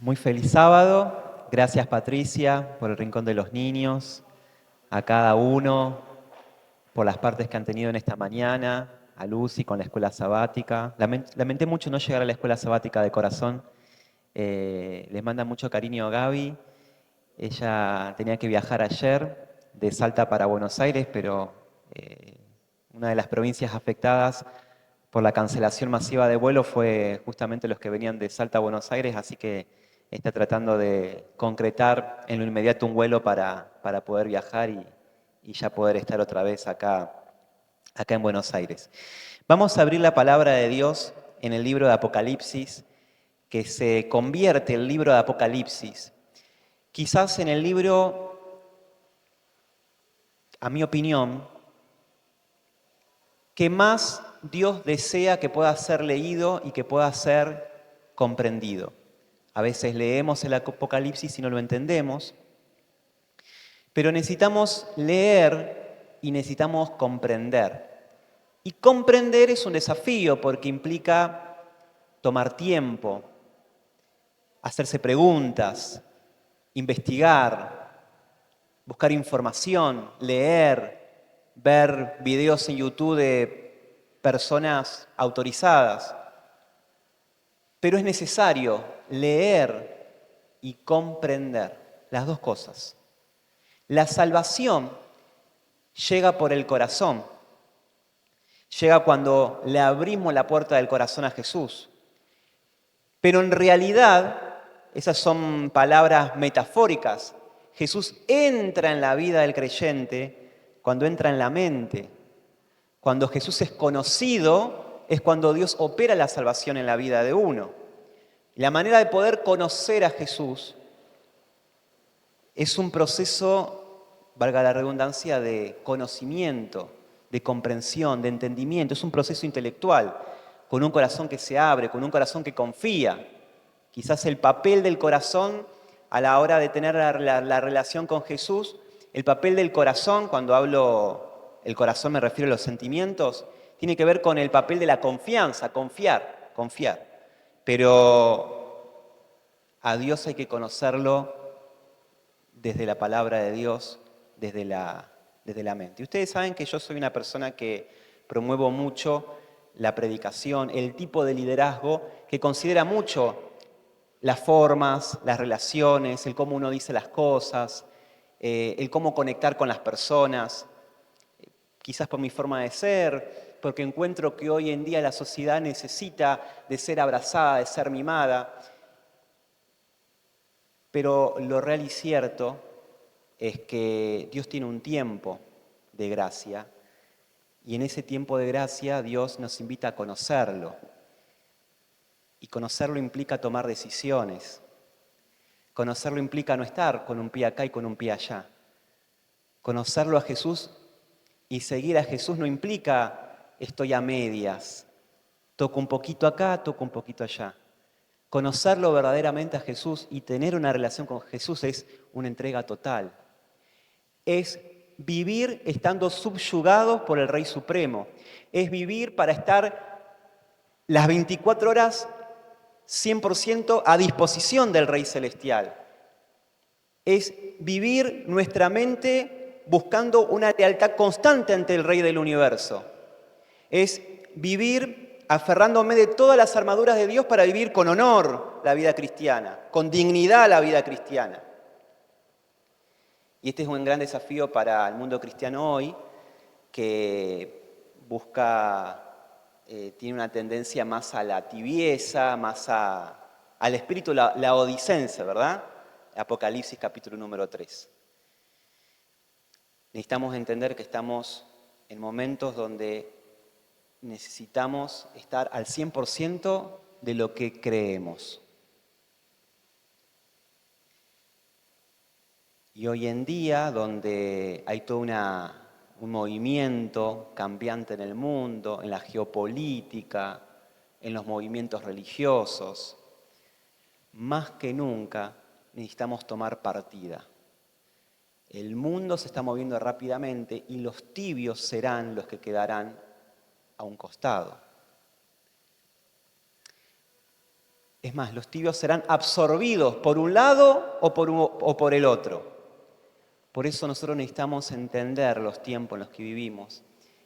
Muy feliz sábado. Gracias, Patricia, por el Rincón de los Niños, a cada uno por las partes que han tenido en esta mañana, a Lucy con la escuela sabática. Lamenté mucho no llegar a la escuela sabática de corazón. Les manda mucho cariño a Gaby. Ella tenía que viajar ayer de Salta para Buenos Aires, pero una de las provincias afectadas por la cancelación masiva de vuelos fue justamente los que venían de Salta a Buenos Aires, así que está tratando de concretar en lo inmediato un vuelo para poder viajar y ya poder estar otra vez acá en Buenos Aires. Vamos a abrir la palabra de Dios en el libro de Apocalipsis, que se convierte el libro de Apocalipsis, quizás en el libro, a mi opinión, que más Dios desea que pueda ser leído y que pueda ser comprendido. A veces leemos el Apocalipsis y no lo entendemos, pero necesitamos leer y necesitamos comprender. Y comprender es un desafío porque implica tomar tiempo, hacerse preguntas, investigar, buscar información, leer, ver videos en YouTube de personas autorizadas. Pero es necesario leer y comprender las dos cosas. La salvación llega por el corazón. Llega cuando le abrimos la puerta del corazón a Jesús. Pero en realidad, esas son palabras metafóricas. Jesús entra en la vida del creyente cuando entra en la mente. Cuando Jesús es conocido, es cuando Dios opera la salvación en la vida de uno. La manera de poder conocer a Jesús es un proceso, valga la redundancia, de conocimiento, de comprensión, de entendimiento. Es un proceso intelectual, con un corazón que se abre, con un corazón que confía. Quizás el papel del corazón a la hora de tener la relación con Jesús, el papel del corazón, cuando hablo el corazón me refiero a los sentimientos, tiene que ver con el papel de la confianza, confiar. Pero a Dios hay que conocerlo desde la palabra de Dios, desde la mente. Y ustedes saben que yo soy una persona que promuevo mucho la predicación, el tipo de liderazgo que considera mucho las formas, las relaciones, el cómo uno dice las cosas, el cómo conectar con las personas, quizás por mi forma de ser, porque encuentro que hoy en día la sociedad necesita de ser abrazada, de ser mimada. Pero lo real y cierto es que Dios tiene un tiempo de gracia y en ese tiempo de gracia Dios nos invita a conocerlo. Y conocerlo implica tomar decisiones. Conocerlo implica no estar con un pie acá y con un pie allá. Conocerlo a Jesús y seguir a Jesús no implica estoy a medias. Toco un poquito acá, toco un poquito allá. Conocerlo verdaderamente a Jesús y tener una relación con Jesús es una entrega total. Es vivir estando subyugados por el Rey Supremo. Es vivir para estar las 24 horas 100% a disposición del Rey Celestial. Es vivir nuestra mente buscando una lealtad constante ante el Rey del Universo. Es vivir aferrándome de todas las armaduras de Dios para vivir con honor la vida cristiana, con dignidad la vida cristiana. Y este es un gran desafío para el mundo cristiano hoy, que tiene una tendencia más a la tibieza, más al espíritu laodicense, ¿verdad? Apocalipsis capítulo número 3. Necesitamos entender que estamos en momentos donde necesitamos estar al 100% de lo que creemos. Y hoy en día, donde hay todo un movimiento cambiante en el mundo, en la geopolítica, en los movimientos religiosos, más que nunca necesitamos tomar partida. El mundo se está moviendo rápidamente y los tibios serán los que quedarán a un costado. Es más, los tibios serán absorbidos por un lado o por el otro. Por eso nosotros necesitamos entender los tiempos en los que vivimos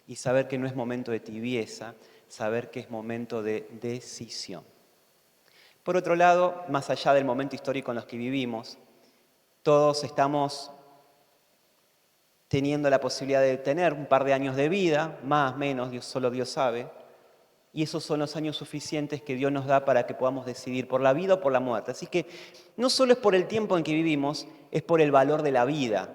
y saber que no es momento de tibieza, saber que es momento de decisión. Por otro lado, más allá del momento histórico en los que vivimos, todos estamos teniendo la posibilidad de tener un par de años de vida, más, menos, solo Dios sabe, y esos son los años suficientes que Dios nos da para que podamos decidir por la vida o por la muerte. Así que no solo es por el tiempo en que vivimos, es por el valor de la vida.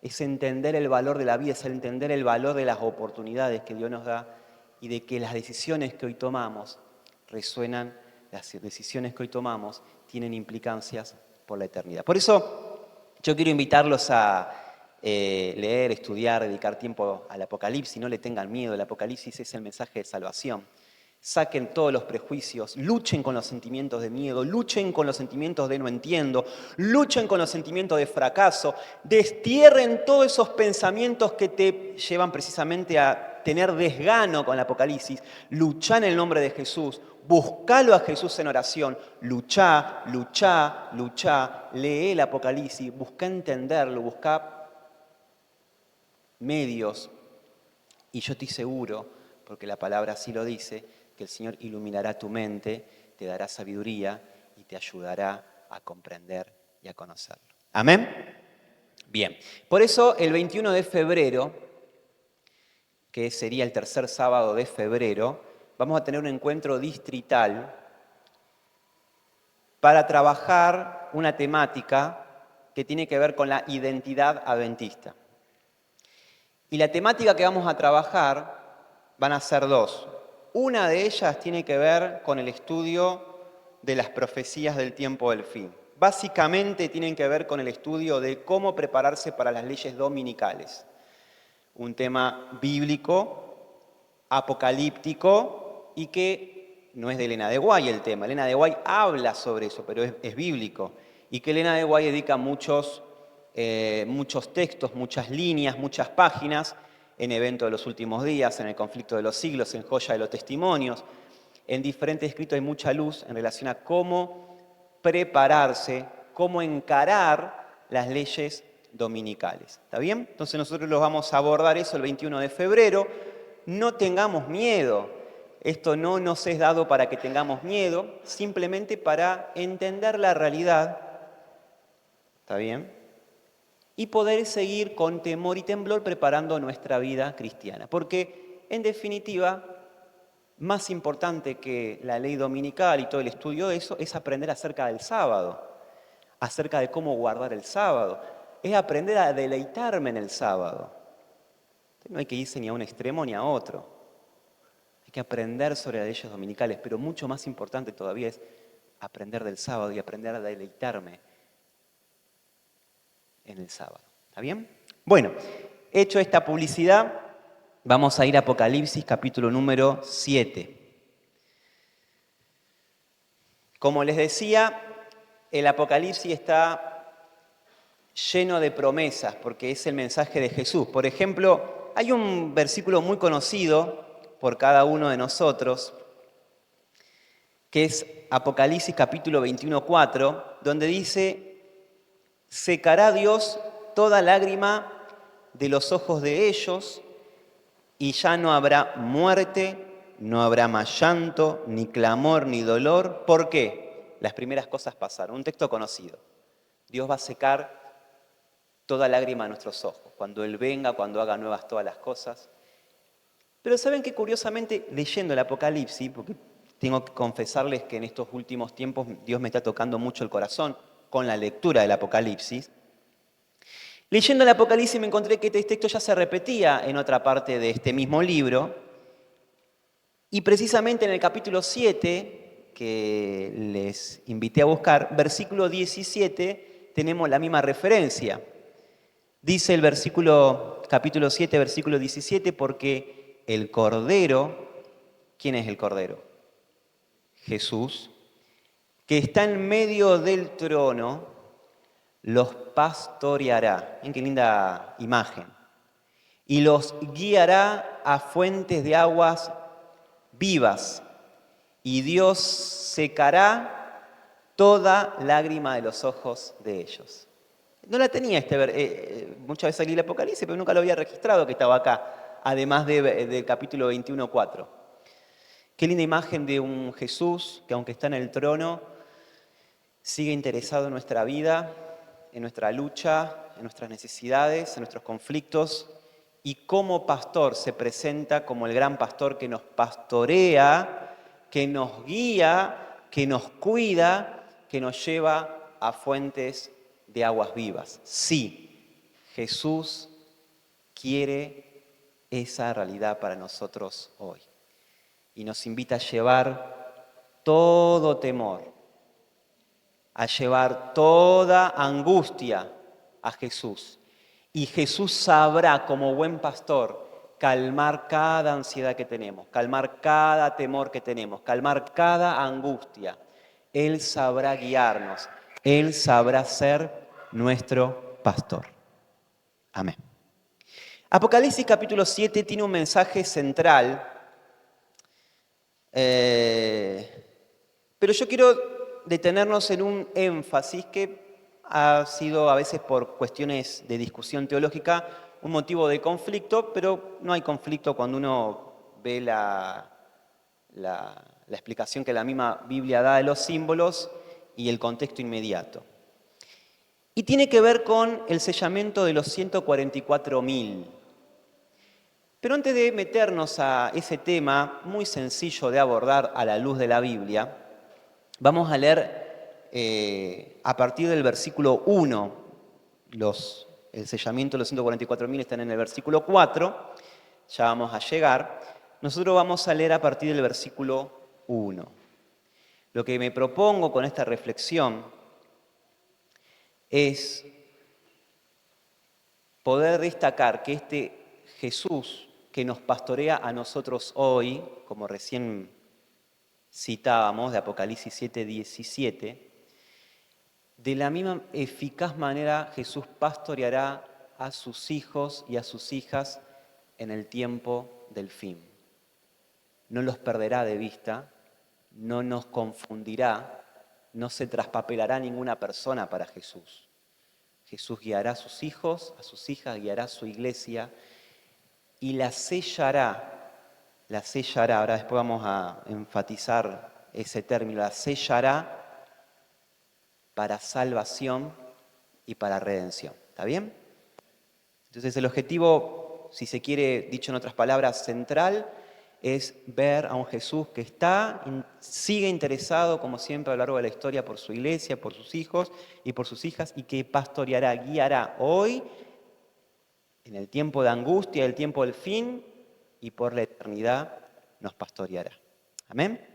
Es entender el valor de la vida, es entender el valor de las oportunidades que Dios nos da y de que las decisiones que hoy tomamos resuenan, las decisiones que hoy tomamos tienen implicancias por la eternidad. Por eso yo quiero invitarlos a leer, estudiar, dedicar tiempo al Apocalipsis. No le tengan miedo, el Apocalipsis es el mensaje de salvación. Saquen todos los prejuicios, luchen con los sentimientos de miedo, luchen con los sentimientos de no entiendo, luchen con los sentimientos de fracaso, destierren todos esos pensamientos que te llevan precisamente a tener desgano con el Apocalipsis. Luchá en el nombre de Jesús, buscalo a Jesús en oración, luchá, lee el Apocalipsis, buscá entenderlo, buscá medios, y yo estoy seguro, porque la palabra así lo dice, que el Señor iluminará tu mente, te dará sabiduría y te ayudará a comprender y a conocerlo. ¿Amén? Bien, por eso el 21 de febrero, que sería el tercer sábado de febrero, vamos a tener un encuentro distrital para trabajar una temática que tiene que ver con la identidad adventista. Y la temática que vamos a trabajar van a ser dos. Una de ellas tiene que ver con el estudio de las profecías del tiempo del fin. Básicamente tienen que ver con el estudio de cómo prepararse para las leyes dominicales. Un tema bíblico, apocalíptico y que no es de Elena de Guay el tema. Elena de Guay habla sobre eso, pero es bíblico. Y que Elena de Guay dedica muchos textos, muchas líneas, muchas páginas en Eventos de los Últimos Días, en El Conflicto de los Siglos, en Joya de los Testimonios. En diferentes escritos hay mucha luz en relación a cómo prepararse, cómo encarar las leyes dominicales. ¿Está bien? Entonces nosotros los vamos a abordar eso el 21 de febrero. No tengamos miedo. Esto no nos es dado para que tengamos miedo, simplemente para entender la realidad. ¿Está bien? Y poder seguir con temor y temblor preparando nuestra vida cristiana. Porque, en definitiva, más importante que la ley dominical y todo el estudio de eso es aprender acerca del sábado, acerca de cómo guardar el sábado. Es aprender a deleitarme en el sábado. No hay que irse ni a un extremo ni a otro. Hay que aprender sobre las leyes dominicales, pero mucho más importante todavía es aprender del sábado y aprender a deleitarme en el sábado. ¿Está bien? Bueno, hecho esta publicidad, vamos a ir a Apocalipsis capítulo número 7. Como les decía, el Apocalipsis está lleno de promesas porque es el mensaje de Jesús. Por ejemplo, hay un versículo muy conocido por cada uno de nosotros, que es Apocalipsis capítulo 21:4, donde dice: secará Dios toda lágrima de los ojos de ellos, y ya no habrá muerte, no habrá más llanto, ni clamor, ni dolor. ¿Por qué? Las primeras cosas pasaron. Un texto conocido. Dios va a secar toda lágrima de nuestros ojos, cuando Él venga, cuando haga nuevas todas las cosas. Pero ¿saben qué? Curiosamente, leyendo el Apocalipsis, porque tengo que confesarles que en estos últimos tiempos Dios me está tocando mucho el corazón con la lectura del Apocalipsis. Leyendo el Apocalipsis me encontré que este texto ya se repetía en otra parte de este mismo libro, y precisamente en el capítulo 7, que les invité a buscar, versículo 17, tenemos la misma referencia. Dice el capítulo 7, versículo 17, porque el Cordero, ¿quién es el Cordero? Jesús, que está en medio del trono, los pastoreará. Miren qué linda imagen. Y los guiará a fuentes de aguas vivas. Y Dios secará toda lágrima de los ojos de ellos. No la tenía muchas veces leí el Apocalipsis, pero nunca lo había registrado que estaba acá, además del capítulo 21:4. Qué linda imagen de un Jesús que, aunque está en el trono, sigue interesado en nuestra vida, en nuestra lucha, en nuestras necesidades, en nuestros conflictos, y como pastor se presenta como el gran pastor que nos pastorea, que nos guía, que nos cuida, que nos lleva a fuentes de aguas vivas. Sí, Jesús quiere esa realidad para nosotros hoy. Y nos invita a llevar todo temor, a llevar toda angustia a Jesús. Y Jesús sabrá, como buen pastor, calmar cada ansiedad que tenemos, calmar cada temor que tenemos, calmar cada angustia. Él sabrá guiarnos, Él sabrá ser nuestro pastor. Amén. Apocalipsis capítulo 7 tiene un mensaje central, pero yo quiero detenernos en un énfasis que ha sido a veces por cuestiones de discusión teológica un motivo de conflicto, pero no hay conflicto cuando uno ve la explicación que la misma Biblia da de los símbolos y el contexto inmediato. Y tiene que ver con el sellamiento de los 144.000. Pero antes de meternos a ese tema muy sencillo de abordar a la luz de la Biblia, vamos a leer a partir del versículo 1. El sellamiento de los 144.000 están en el versículo 4, ya vamos a llegar. Nosotros vamos a leer a partir del versículo 1. Lo que me propongo con esta reflexión es poder destacar que este Jesús que nos pastorea a nosotros hoy, como recién citábamos de Apocalipsis 7:17, de la misma eficaz manera Jesús pastoreará a sus hijos y a sus hijas en el tiempo del fin. No los perderá de vista, no nos confundirá, no se traspapelará ninguna persona para Jesús. Jesús guiará a sus hijos, a sus hijas, guiará a su iglesia y la sellará, ahora después vamos a enfatizar ese término, la sellará para salvación y para redención. ¿Está bien? Entonces el objetivo, si se quiere, dicho en otras palabras, central, es ver a un Jesús que sigue interesado, como siempre a lo largo de la historia, por su iglesia, por sus hijos y por sus hijas, y que pastoreará, guiará hoy, en el tiempo de angustia, el tiempo del fin, y por la eternidad nos pastoreará. ¿Amén?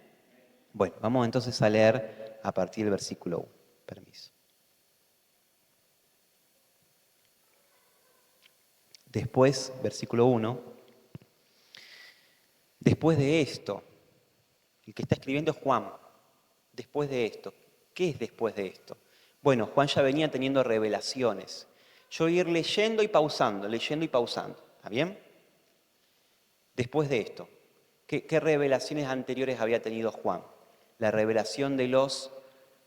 Bueno, vamos entonces a leer a partir del versículo 1. Permiso. Después, versículo 1, después de esto, el que está escribiendo es Juan, después de esto. ¿Qué es después de esto? Bueno, Juan ya venía teniendo revelaciones. Yo voy a ir leyendo y pausando, ¿está bien? Después de esto, ¿qué revelaciones anteriores había tenido Juan? La revelación de los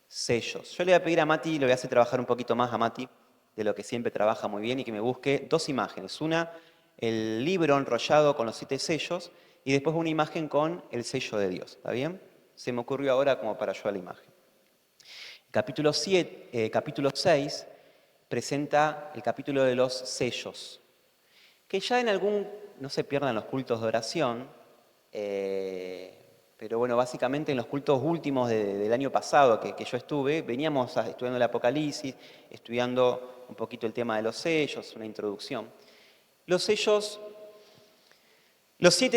sellos. Yo le voy a pedir a Mati, le voy a hacer trabajar un poquito más a Mati, de lo que siempre trabaja muy bien, y que me busque dos imágenes. Una, el libro enrollado con los 7 sellos, y después una imagen con el sello de Dios. ¿Está bien? Se me ocurrió ahora como para ayudar a la imagen. Capítulo 6 presenta el capítulo de los sellos, que ya no se pierdan los cultos de oración, pero bueno, básicamente en los cultos últimos del año pasado que yo estuve, veníamos estudiando el Apocalipsis, estudiando un poquito el tema de los sellos, una introducción. Los 7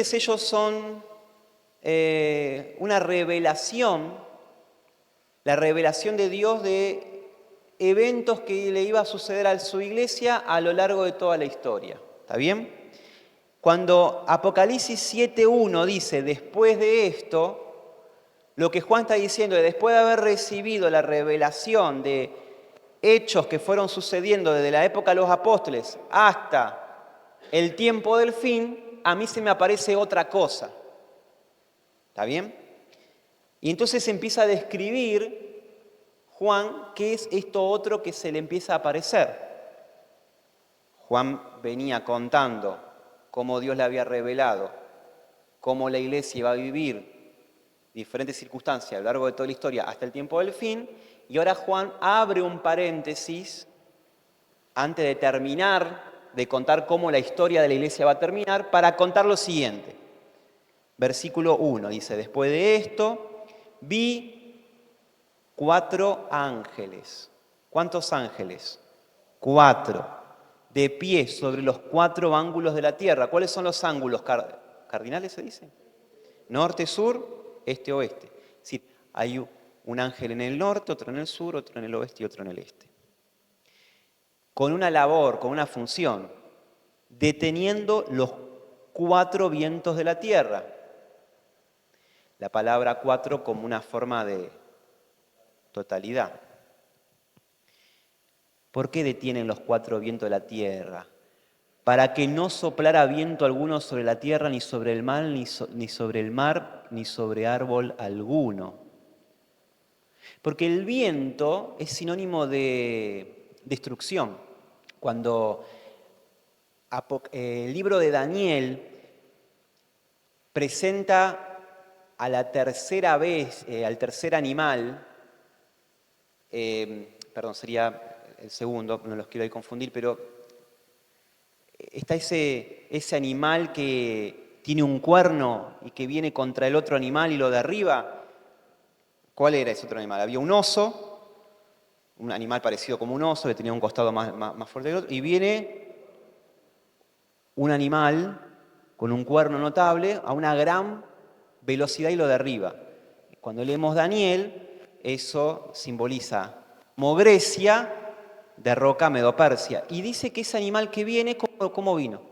sellos son una revelación, la revelación de Dios de eventos que le iba a suceder a su iglesia a lo largo de toda la historia. ¿Está bien? Cuando Apocalipsis 7:1 dice, después de esto, lo que Juan está diciendo es, después de haber recibido la revelación de hechos que fueron sucediendo desde la época de los apóstoles hasta el tiempo del fin, a mí se me aparece otra cosa. ¿Está bien? Y entonces empieza a describir Juan, ¿qué es esto otro que se le empieza a aparecer? Juan venía contando cómo Dios le había revelado, cómo la iglesia iba a vivir diferentes circunstancias a lo largo de toda la historia hasta el tiempo del fin, y ahora Juan abre un paréntesis antes de terminar de contar cómo la historia de la iglesia va a terminar, para contar lo siguiente. Versículo 1 dice, después de esto, vi 4 ángeles. ¿Cuántos ángeles? 4. De pie sobre los 4 ángulos de la tierra. ¿Cuáles son los ángulos cardinales, se dice? Norte, sur, este, oeste. Es decir, hay un ángel en el norte, otro en el sur, otro en el oeste y otro en el este. Con una labor, con una función, deteniendo los 4 vientos de la tierra. La palabra 4 como una forma de totalidad. ¿Por qué detienen los 4 vientos de la tierra? Para que no soplara viento alguno sobre la tierra, ni sobre el mar, ni sobre el mar, ni sobre árbol alguno. Porque el viento es sinónimo de destrucción. Cuando el libro de Daniel presenta a la tercera vez, al tercer animal, sería el segundo, no los quiero ahí confundir, pero está ese animal que tiene un cuerno y que viene contra el otro animal y lo derriba. ¿Cuál era ese otro animal? Había un oso, un animal parecido como un oso, que tenía un costado más fuerte que el otro, y viene un animal con un cuerno notable a una gran velocidad y lo derriba. Cuando leemos Daniel, eso simboliza Grecia derroca a Medo-Persia. Y dice que ese animal que viene, ¿cómo vino?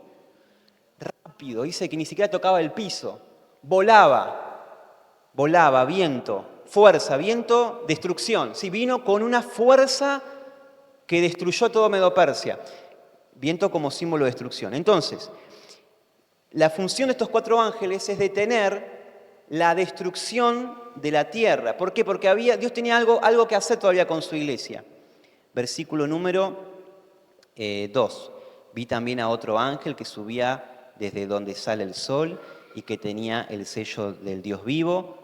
Rápido, dice que ni siquiera tocaba el piso, volaba, viento, fuerza, viento, destrucción. Sí, vino con una fuerza que destruyó todo Medo-Persia. Viento como símbolo de destrucción. Entonces, la función de estos 4 ángeles es detener la destrucción de la tierra. ¿Por qué? Porque Dios tenía algo que hacer todavía con su iglesia. Versículo número 2. Vi también a otro ángel que subía desde donde sale el sol y que tenía el sello del Dios vivo,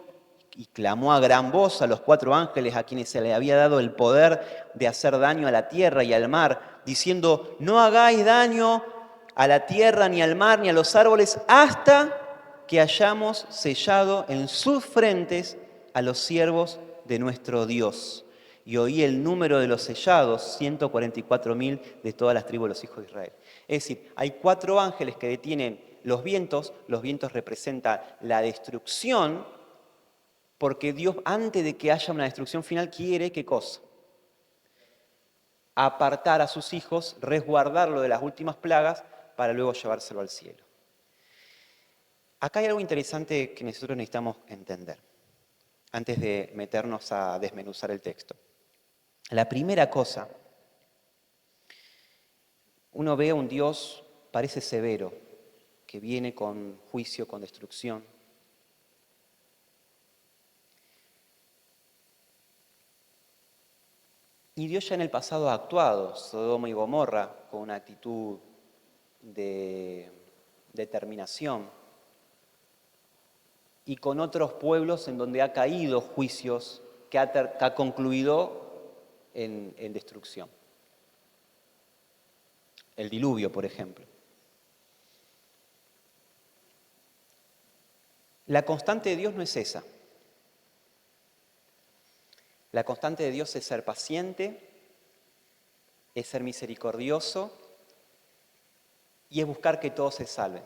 y clamó a gran voz a los 4 ángeles a quienes se le había dado el poder de hacer daño a la tierra y al mar, diciendo, no hagáis daño a la tierra, ni al mar, ni a los árboles, hasta que hayamos sellado en sus frentes a los siervos de nuestro Dios. Y oí el número de los sellados, 144.000 de todas las tribus de los hijos de Israel. Es decir, hay 4 ángeles que detienen los vientos representan la destrucción, porque Dios, antes de que haya una destrucción final, quiere, ¿qué cosa? Apartar a sus hijos, resguardarlo de las últimas plagas, para luego llevárselo al cielo. Acá hay algo interesante que nosotros necesitamos entender, antes de meternos a desmenuzar el texto. La primera cosa, uno ve a un Dios, parece severo, que viene con juicio, con destrucción. Y Dios ya en el pasado ha actuado, Sodoma y Gomorra, con una actitud de determinación, y con otros pueblos en donde ha caído juicios que ha concluido en destrucción. El diluvio, por ejemplo. La constante de Dios no es esa. La constante de Dios es ser paciente, es ser misericordioso y es buscar que todos se salven.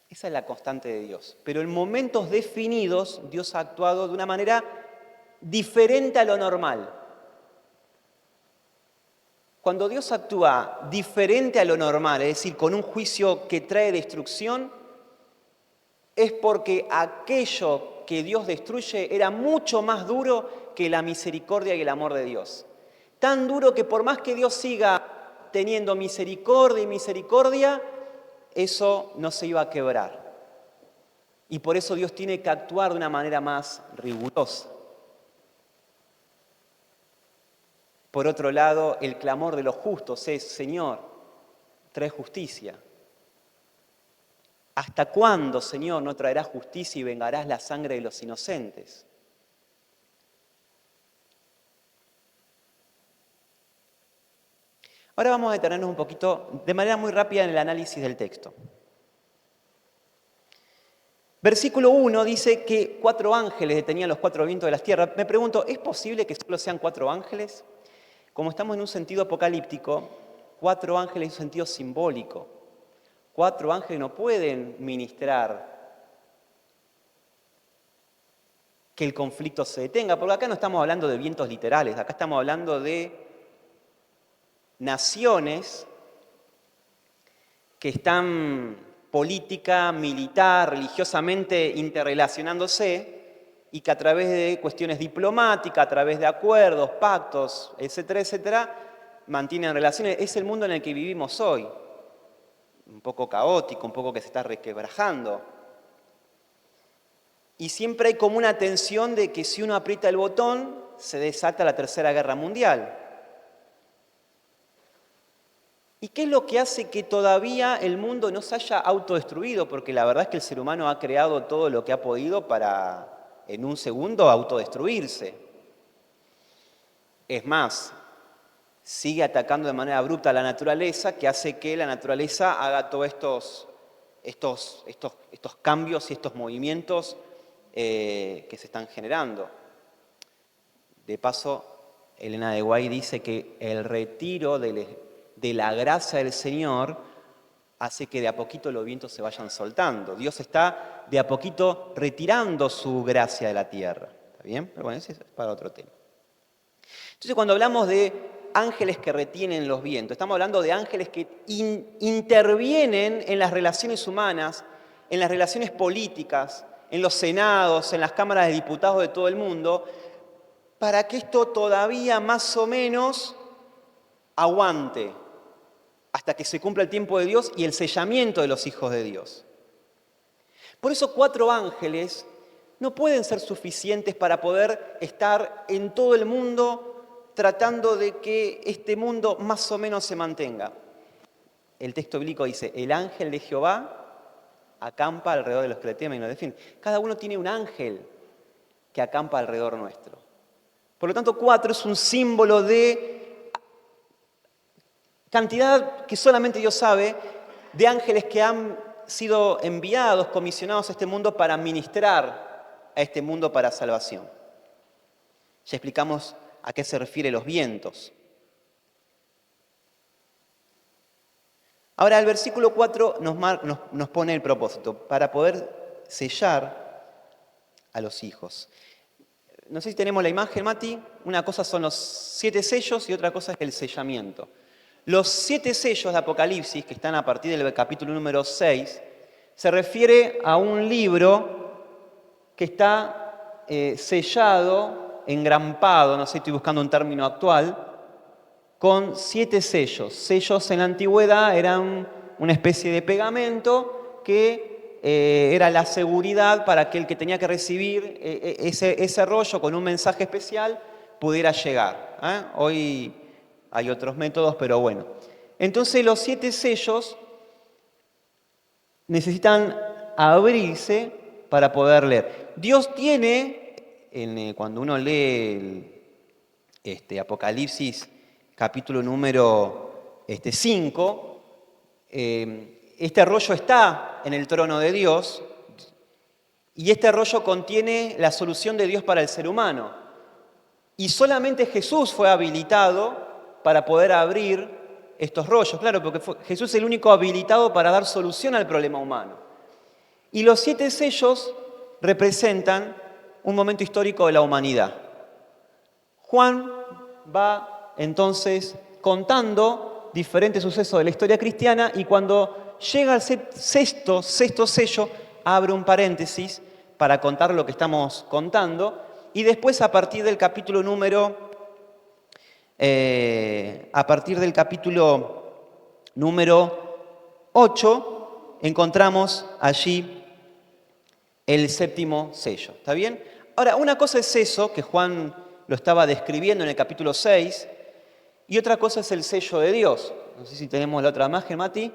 Esa es la constante de Dios. Pero en momentos definidos, Dios ha actuado de una manera diferente a lo normal. Cuando Dios actúa diferente a lo normal, es decir, con un juicio que trae destrucción, es porque aquello que Dios destruye era mucho más duro que la misericordia y el amor de Dios. Tan duro que por más que Dios siga teniendo misericordia y misericordia, eso no se iba a quebrar. Y por eso Dios tiene que actuar de una manera más rigurosa. Por otro lado, el clamor de los justos es, Señor, trae justicia. ¿Hasta cuándo, Señor, no traerás justicia y vengarás la sangre de los inocentes? Ahora vamos a detenernos un poquito, de manera muy rápida, en el análisis del texto. Versículo 1 dice que 4 ángeles detenían los 4 vientos de las tierras. Me pregunto, ¿es posible que solo sean 4 ángeles? Como estamos en un sentido apocalíptico, 4 ángeles en un sentido simbólico. 4 ángeles no pueden ministrar que el conflicto se detenga, porque acá no estamos hablando de vientos literales, acá estamos hablando de naciones que están política, militar, religiosamente interrelacionándose y que a través de cuestiones diplomáticas, a través de acuerdos, pactos, etcétera, etcétera, mantienen relaciones. Es el mundo en el que vivimos hoy, un poco caótico, un poco que se está resquebrajando. Y siempre hay como una tensión de que si uno aprieta el botón, se desata la Tercera Guerra Mundial. ¿Y qué es lo que hace que todavía el mundo no se haya autodestruido? Porque la verdad es que el ser humano ha creado todo lo que ha podido para, en un segundo, autodestruirse. Es más, sigue atacando de manera abrupta a la naturaleza, que hace que la naturaleza haga todos estos cambios y estos movimientos que se están generando. De paso, Elena de Guay dice que el retiro de la gracia del Señor hace que de a poquito los vientos se vayan soltando. Dios está de a poquito retirando su gracia de la tierra. ¿Está bien? Pero bueno, ese es para otro tema. Entonces, cuando hablamos de ángeles que retienen los vientos, estamos hablando de ángeles que intervienen en las relaciones humanas, en las relaciones políticas, en los senados, en las cámaras de diputados de todo el mundo, para que esto todavía más o menos aguante hasta que se cumpla el tiempo de Dios y el sellamiento de los hijos de Dios. Por eso 4 ángeles no pueden ser suficientes para poder estar en todo el mundo tratando de que este mundo más o menos se mantenga. El texto bíblico dice, el ángel de Jehová acampa alrededor de los que le temen y los defienden. Cada uno tiene un ángel que acampa alrededor nuestro. Por lo tanto, 4 es un símbolo de cantidad que solamente Dios sabe de ángeles que han sido enviados, comisionados a este mundo para ministrar a este mundo para salvación. Ya explicamos a qué se refiere los vientos. Ahora el versículo 4 nos pone el propósito, para poder sellar a los hijos. No sé si tenemos la imagen, Mati. Una cosa son los 7 sellos y otra cosa es el sellamiento. Los 7 sellos de Apocalipsis, que están a partir del capítulo número 6, se refiere a un libro que está sellado, engrampado, no sé, estoy buscando un término actual, con 7 sellos. Sellos en la antigüedad eran una especie de pegamento que era la seguridad para que el que tenía que recibir ese rollo con un mensaje especial pudiera llegar. Hoy hay otros métodos, pero bueno. Entonces los 7 sellos necesitan abrirse para poder leer. Dios tiene, cuando uno lee Apocalipsis capítulo número 5, este rollo está en el trono de Dios y este rollo contiene la solución de Dios para el ser humano. Y solamente Jesús fue habilitado para poder abrir estos rollos. Claro, porque Jesús es el único habilitado para dar solución al problema humano. Y los 7 sellos representan un momento histórico de la humanidad. Juan va entonces contando diferentes sucesos de la historia cristiana y cuando llega al sexto sello, abre un paréntesis para contar lo que estamos contando y después a partir del capítulo número 8 encontramos allí el 7º sello. ¿Está bien? Ahora, una cosa es eso, que Juan lo estaba describiendo en el capítulo 6, Y otra cosa es el sello de Dios. No sé si tenemos la otra imagen, Mati.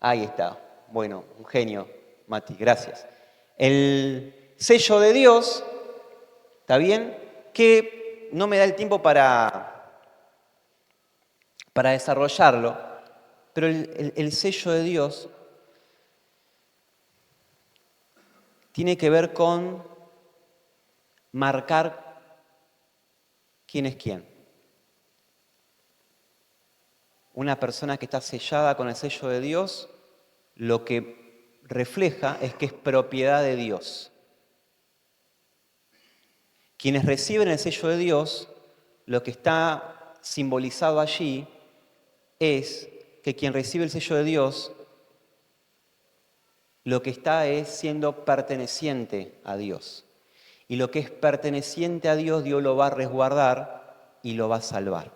Ahí está. Bueno, un genio, Mati, gracias. El sello de Dios, ¿está bien? Que no me da el tiempo para desarrollarlo, pero el sello de Dios tiene que ver con marcar quién es quién. Una persona que está sellada con el sello de Dios, lo que refleja es que es propiedad de Dios. Quienes reciben el sello de Dios, lo que está simbolizado allí es que quien recibe el sello de Dios, lo que está es siendo perteneciente a Dios. Y lo que es perteneciente a Dios, Dios lo va a resguardar y lo va a salvar.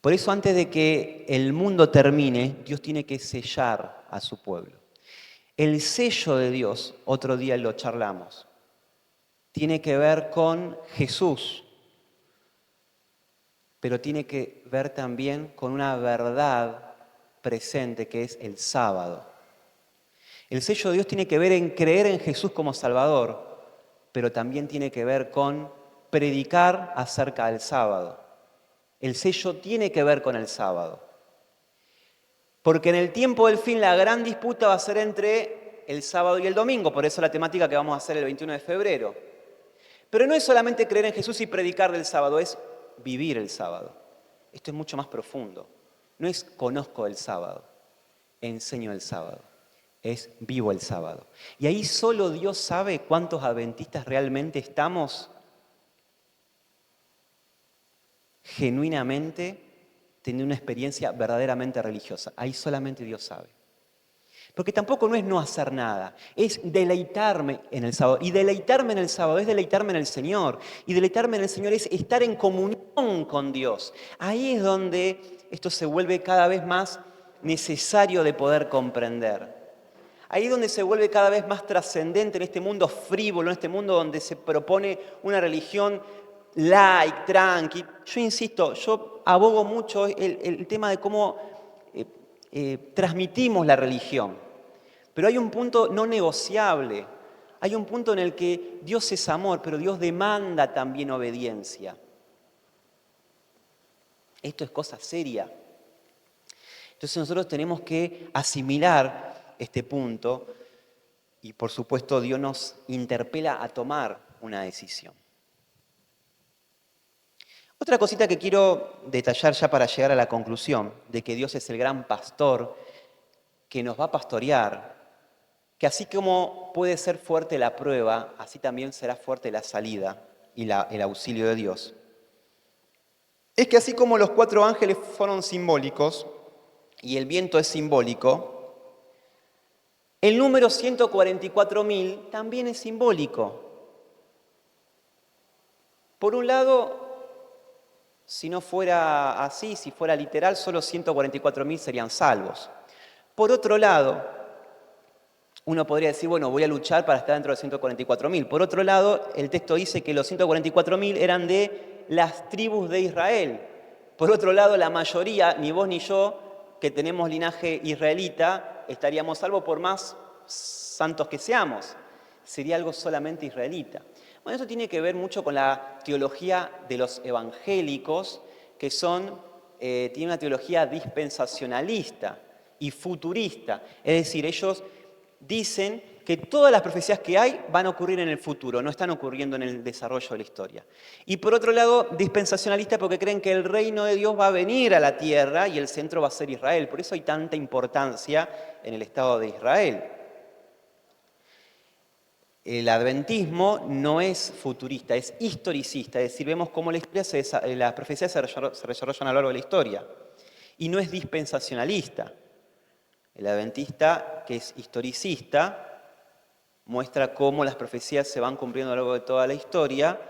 Por eso antes de que el mundo termine, Dios tiene que sellar a su pueblo. El sello de Dios, otro día lo charlamos, tiene que ver con Jesús, pero tiene que ver también con una verdad presente que es el sábado. El sello de Dios tiene que ver en creer en Jesús como Salvador, pero también tiene que ver con predicar acerca del sábado. El sello tiene que ver con el sábado. Porque en el tiempo del fin la gran disputa va a ser entre el sábado y el domingo, por eso la temática que vamos a hacer el 21 de febrero. Pero no es solamente creer en Jesús y predicar del sábado, es vivir el sábado. Esto es mucho más profundo. No es conozco el sábado, enseño el sábado, es vivo el sábado. Y ahí solo Dios sabe cuántos adventistas realmente estamos genuinamente teniendo una experiencia verdaderamente religiosa. Ahí solamente Dios sabe. Porque tampoco no es no hacer nada, es deleitarme en el sábado. Y deleitarme en el sábado es deleitarme en el Señor. Y deleitarme en el Señor es estar en comunión con Dios. Ahí es donde esto se vuelve cada vez más necesario de poder comprender. Ahí es donde se vuelve cada vez más trascendente en este mundo frívolo, en este mundo donde se propone una religión light, tranqui. Yo insisto, yo abogo mucho el tema de cómo transmitimos la religión. Pero hay un punto no negociable. Hay un punto en el que Dios es amor, pero Dios demanda también obediencia. Esto es cosa seria. Entonces nosotros tenemos que asimilar este punto y por supuesto Dios nos interpela a tomar una decisión. Otra cosita que quiero detallar ya para llegar a la conclusión de que Dios es el gran pastor que nos va a pastorear, que así como puede ser fuerte la prueba, así también será fuerte la salida y el auxilio de Dios. Es que así como los 4 ángeles fueron simbólicos y el viento es simbólico, el número 144.000 también es simbólico. Por un lado, si no fuera así, si fuera literal, solo 144.000 serían salvos. Por otro lado, uno podría decir, bueno, voy a luchar para estar dentro de 144.000. Por otro lado, el texto dice que los 144.000 eran de las tribus de Israel. Por otro lado, la mayoría, ni vos ni yo, que tenemos linaje israelita, estaríamos salvos por más santos que seamos. Sería algo solamente israelita. Bueno, eso tiene que ver mucho con la teología de los evangélicos, que tienen una teología dispensacionalista y futurista. Es decir, ellos dicen que todas las profecías que hay van a ocurrir en el futuro, no están ocurriendo en el desarrollo de la historia. Y por otro lado, dispensacionalista porque creen que el reino de Dios va a venir a la tierra y el centro va a ser Israel. Por eso hay tanta importancia en el Estado de Israel. El adventismo no es futurista, es historicista, es decir, vemos cómo las profecías se desarrollan a lo largo de la historia. Y no es dispensacionalista. El adventista, que es historicista, muestra cómo las profecías se van cumpliendo a lo largo de toda la historia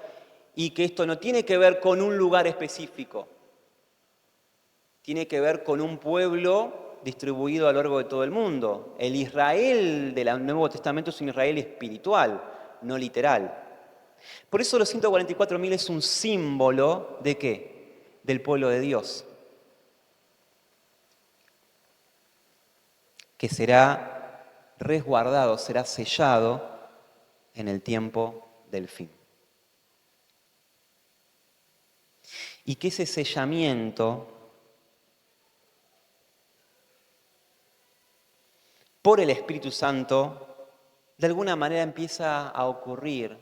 y que esto no tiene que ver con un lugar específico, tiene que ver con un pueblo distribuido a lo largo de todo el mundo. El Israel del Nuevo Testamento es un Israel espiritual, no literal. Por eso los 144.000 es un símbolo ¿de qué? Del pueblo de Dios, que será resguardado, será sellado en el tiempo del fin. Y que ese sellamiento por el Espíritu Santo de alguna manera empieza a ocurrir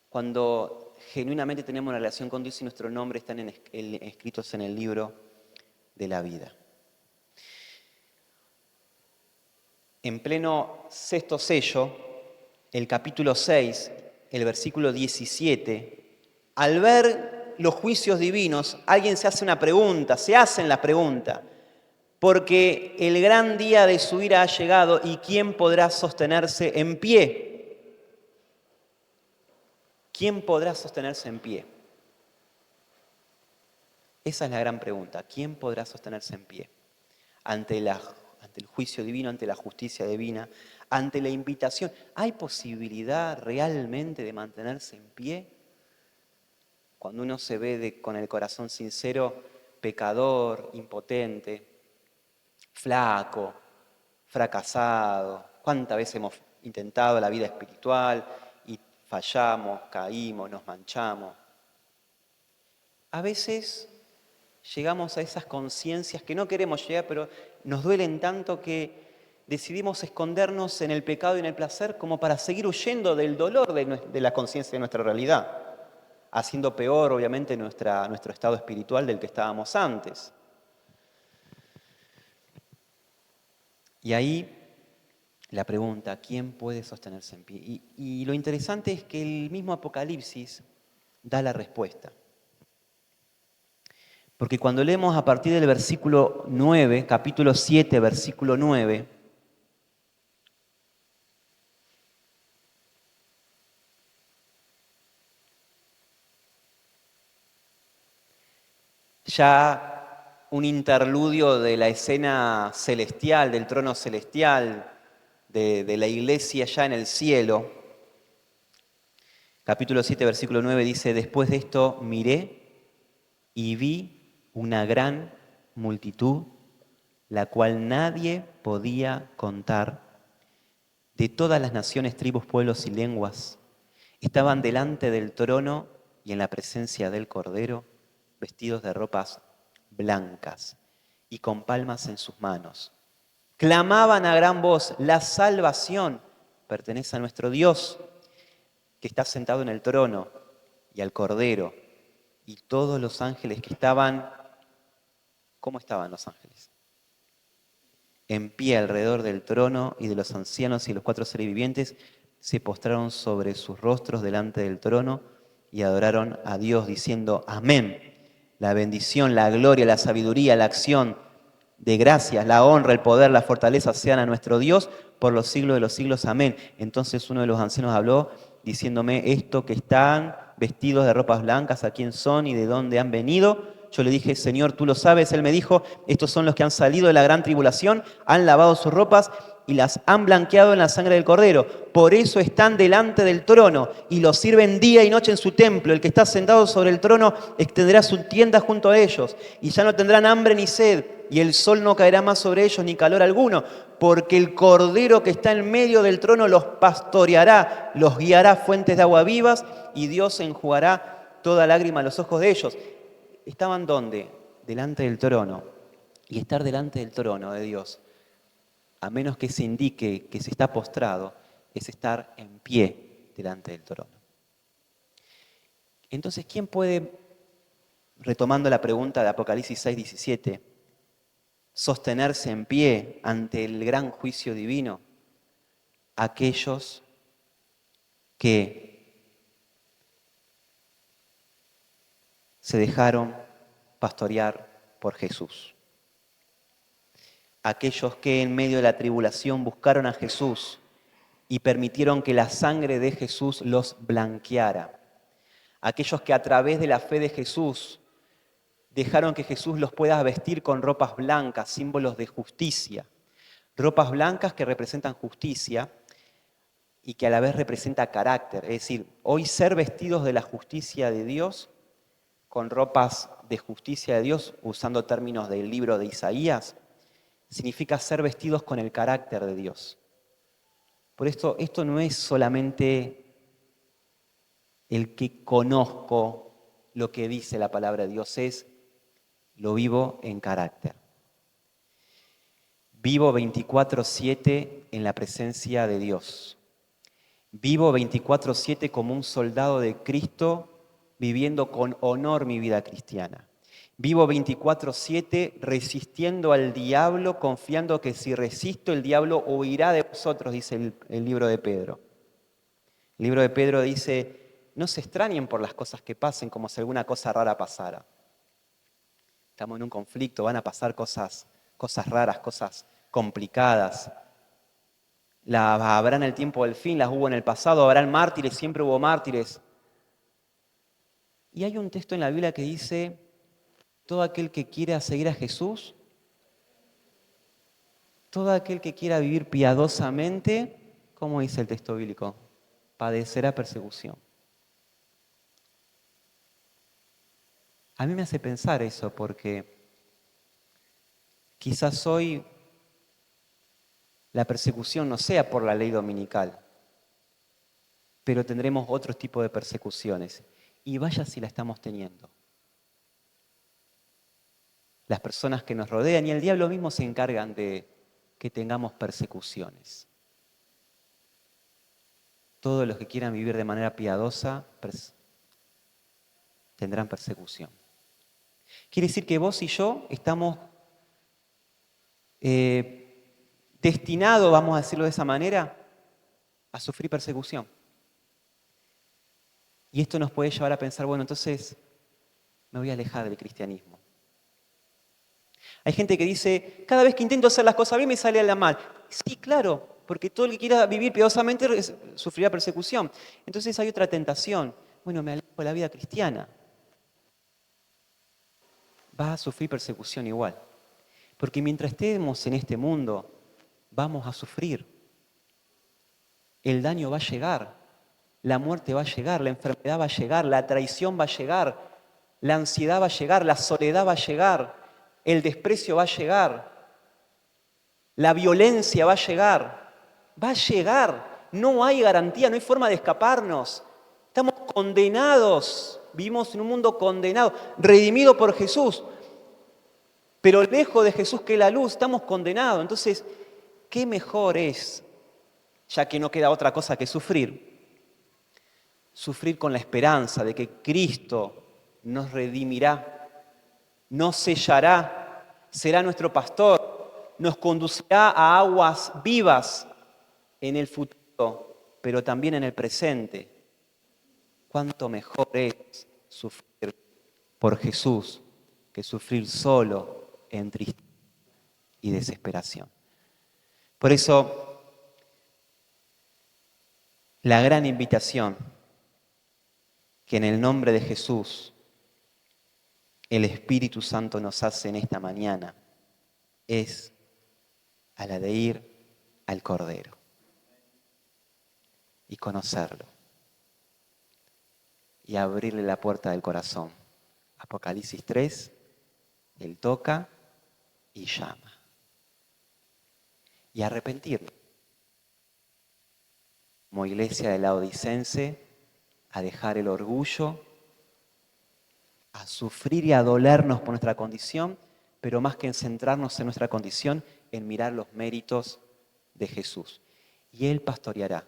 cuando genuinamente tenemos una relación con Dios y nuestros nombres están escritos en el libro de la vida. En pleno sexto sello, el capítulo 6, el versículo 17, al ver los juicios divinos, alguien se hacen la pregunta, porque el gran día de su ira ha llegado y ¿quién podrá sostenerse en pie? ¿Quién podrá sostenerse en pie? Esa es la gran pregunta. ¿Quién podrá sostenerse en pie? Ante el juicio divino, ante la justicia divina, ante la invitación. ¿Hay posibilidad realmente de mantenerse en pie? Cuando uno se ve con el corazón sincero, pecador, impotente, flaco, fracasado. ¿Cuántas veces hemos intentado la vida espiritual y fallamos, caímos, nos manchamos? A veces llegamos a esas conciencias que no queremos llegar, pero nos duelen tanto que decidimos escondernos en el pecado y en el placer como para seguir huyendo del dolor de la conciencia de nuestra realidad, haciendo peor, obviamente, nuestro estado espiritual del que estábamos antes. Y ahí la pregunta, ¿quién puede sostenerse en pie? Y lo interesante es que el mismo Apocalipsis da la respuesta. Porque cuando leemos a partir del versículo 9, capítulo 7, versículo 9, ya un interludio de la escena celestial, del trono celestial, de la iglesia ya en el cielo. Capítulo 7, versículo 9 dice, después de esto miré y vi una gran multitud, la cual nadie podía contar, de todas las naciones, tribus, pueblos y lenguas, estaban delante del trono y en la presencia del Cordero, vestidos de ropas blancas y con palmas en sus manos. Clamaban a gran voz, la salvación pertenece a nuestro Dios, que está sentado en el trono, y al Cordero, y todos los ángeles que estaban. ¿Cómo estaban los ángeles? En pie alrededor del trono, y de los ancianos y los 4 seres vivientes se postraron sobre sus rostros delante del trono y adoraron a Dios diciendo amén. La bendición, la gloria, la sabiduría, la acción de gracias, la honra, el poder, la fortaleza sean a nuestro Dios por los siglos de los siglos. Amén. Entonces uno de los ancianos habló diciéndome, esto que están vestidos de ropas blancas, ¿a quién son y de dónde han venido? Yo le dije, Señor, tú lo sabes. Él me dijo, estos son los que han salido de la gran tribulación, han lavado sus ropas y las han blanqueado en la sangre del Cordero. Por eso están delante del trono y los sirven día y noche en su templo. El que está sentado sobre el trono extenderá su tienda junto a ellos y ya no tendrán hambre ni sed y el sol no caerá más sobre ellos ni calor alguno, porque el Cordero que está en medio del trono los pastoreará, los guiará a fuentes de agua vivas y Dios enjugará toda lágrima a los ojos de ellos. ¿Estaban dónde? Delante del trono. Y estar delante del trono de Dios, a menos que se indique que se está postrado, es estar en pie delante del trono. Entonces, ¿quién puede, retomando la pregunta de Apocalipsis 6:17, sostenerse en pie ante el gran juicio divino? Aquellos que se dejaron pastorear por Jesús. Aquellos que en medio de la tribulación buscaron a Jesús y permitieron que la sangre de Jesús los blanqueara. Aquellos que a través de la fe de Jesús dejaron que Jesús los pueda vestir con ropas blancas, símbolos de justicia. Ropas blancas que representan justicia y que a la vez representa carácter. Es decir, hoy ser vestidos de la justicia de Dios, con ropas de justicia de Dios, usando términos del libro de Isaías, significa ser vestidos con el carácter de Dios. Por esto no es solamente el que conozco lo que dice la palabra de Dios, es lo vivo en carácter. Vivo 24/7 en la presencia de Dios. Vivo 24/7 como un soldado de Cristo, viviendo con honor mi vida cristiana. Vivo 24/7 resistiendo al diablo, confiando que si resisto el diablo huirá de vosotros, dice el libro de Pedro. El libro de Pedro dice, no se extrañen por las cosas que pasen como si alguna cosa rara pasara. Estamos en un conflicto, van a pasar cosas raras, cosas complicadas. Habrá en el tiempo del fin, las hubo en el pasado, habrán mártires, siempre hubo mártires. Y hay un texto en la Biblia que dice, todo aquel que quiera seguir a Jesús, todo aquel que quiera vivir piadosamente, ¿cómo dice el texto bíblico? Padecerá persecución. A mí me hace pensar eso porque quizás hoy la persecución no sea por la ley dominical, pero tendremos otro tipo de persecuciones. Y vaya si la estamos teniendo. Las personas que nos rodean y el diablo mismo se encargan de que tengamos persecuciones. Todos los que quieran vivir de manera piadosa tendrán persecución. Quiere decir que vos y yo estamos destinados, vamos a decirlo de esa manera, a sufrir persecución. Y esto nos puede llevar a pensar, bueno, entonces me voy a alejar del cristianismo. Hay gente que dice, cada vez que intento hacer las cosas bien me sale a la mal. Sí, claro, porque todo el que quiera vivir piadosamente sufrirá persecución. Entonces hay otra tentación. Bueno, me alejo de la vida cristiana. Vas a sufrir persecución igual. Porque mientras estemos en este mundo, vamos a sufrir. El daño va a llegar, la muerte va a llegar, la enfermedad va a llegar, la traición va a llegar, la ansiedad va a llegar, la soledad va a llegar, el desprecio va a llegar, la violencia va a llegar. No hay garantía, no hay forma de escaparnos. Estamos condenados, vivimos en un mundo condenado, redimido por Jesús, pero lejos de Jesús que la luz, estamos condenados. Entonces, ¿qué mejor es, ya que no queda otra cosa que sufrir? Sufrir con la esperanza de que Cristo nos redimirá, nos sellará, será nuestro pastor, nos conducirá a aguas vivas en el futuro, pero también en el presente. ¿Cuánto mejor es sufrir por Jesús que sufrir solo en tristeza y desesperación? Por eso, la gran invitación que en el nombre de Jesús el Espíritu Santo nos hace en esta mañana es a la de ir al Cordero y conocerlo y abrirle la puerta del corazón. Apocalipsis 3, Él toca y llama. Y arrepentirnos. Como iglesia de Laodicense, a dejar el orgullo, a sufrir y a dolernos por nuestra condición, pero más que en centrarnos en nuestra condición, en mirar los méritos de Jesús. Y Él pastoreará,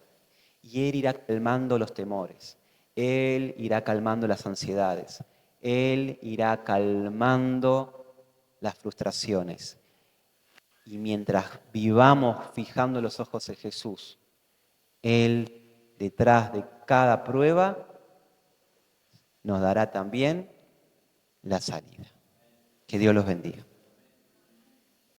y Él irá calmando los temores, Él irá calmando las ansiedades, Él irá calmando las frustraciones. Y mientras vivamos fijando los ojos en Jesús, Él, detrás de cada prueba, nos dará también la salida. Que Dios los bendiga.